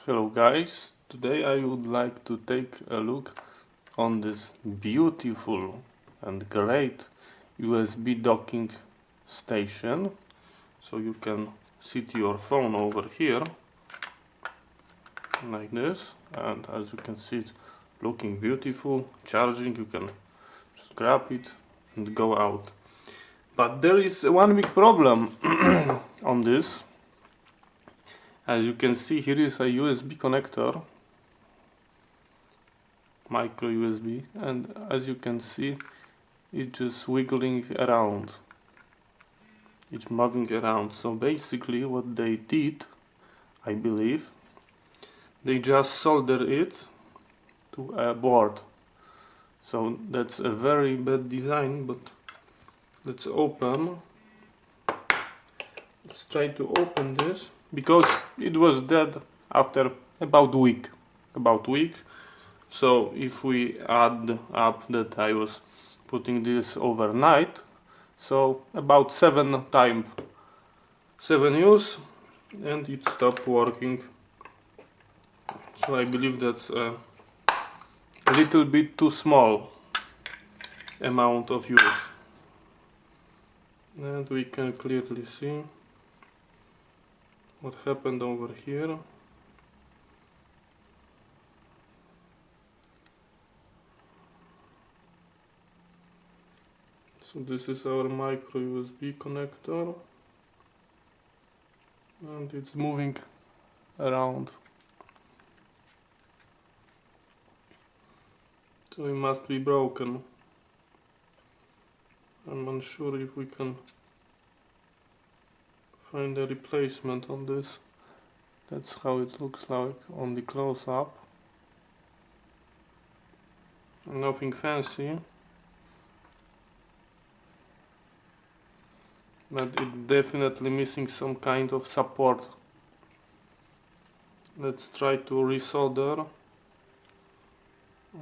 Hello guys, today I would like to take a look on this beautiful and great USB docking station. So you can sit your phone over here like this, and as you can see it's looking beautiful, charging, you can just grab it and go out. But there is one big problem on this. As you can see, here is a USB connector, micro USB, and as you can see it's just wiggling around, it's moving around. So basically what they did, I believe, they just solder it to a board. So that's a very bad design, but let's try to open this, because it was dead after about week. So if we add up that I was putting this overnight, so about 7 use, and it stopped working. So I believe that's a little bit too small amount of use, and we can clearly see what happened over here. So this is our micro USB connector, and it's moving around. So it must be broken. I'm unsure if we can find a replacement on this. That's how it looks like on the close-up. Nothing fancy, but it's definitely missing some kind of support. Let's try to resolder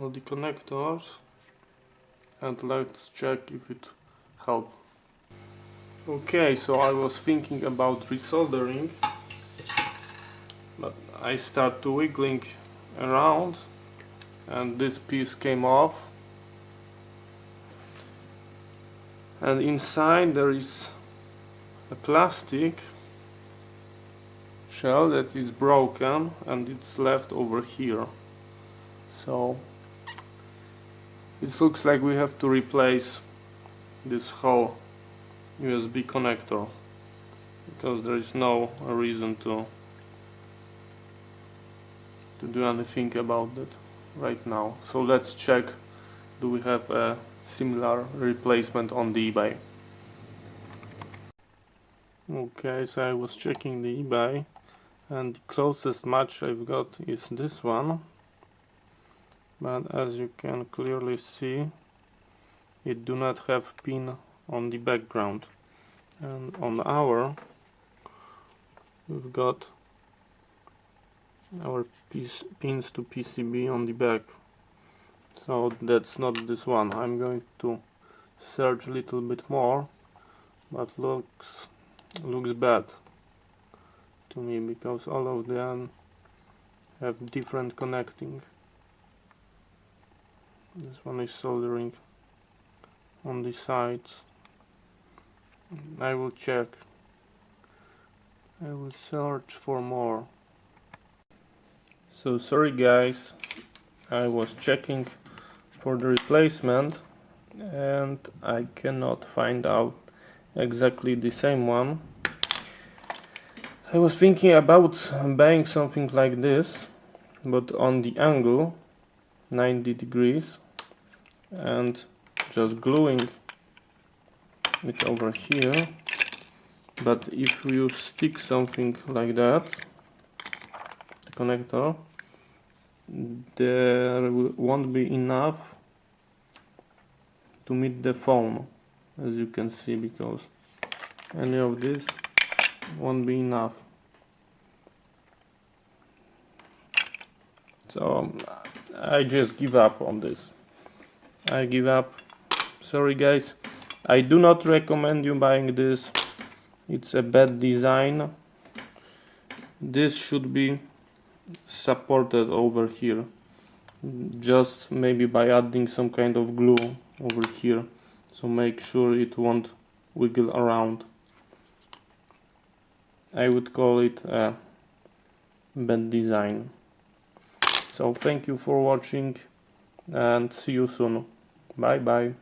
all the connectors and let's check if it helps. Okay, so I was thinking about resoldering, but I start to wiggling around and this piece came off, and inside there is a plastic shell that is broken and it's left over here. So it looks like we have to replace this whole USB connector, because there is no reason to do anything about that right now. So let's check, do we have a similar replacement on the eBay. Okay, so I was checking the eBay, and the closest match I've got is this one, but as you can clearly see it do not have pin on the background, and on we've got our pins to PCB on the back. So that's not this one. I'm going to search a little bit more, but looks bad to me, because all of them have different connecting. This one is soldering on the sides. I will check. I will search for more. So sorry guys, I was checking for the replacement and I cannot find out exactly the same one. I was thinking about buying something like this, but on the angle 90 degrees, and just gluing it over here. But if you stick something like that, the connector, there won't be enough to meet the phone, as you can see, because any of this won't be enough. So I just give up on this. I give up. Sorry guys, I do not recommend you buying this. It's a bad design. This should be supported over here, just maybe by adding some kind of glue over here, so make sure it won't wiggle around. I would call it a bad design. So thank you for watching and see you soon. Bye bye.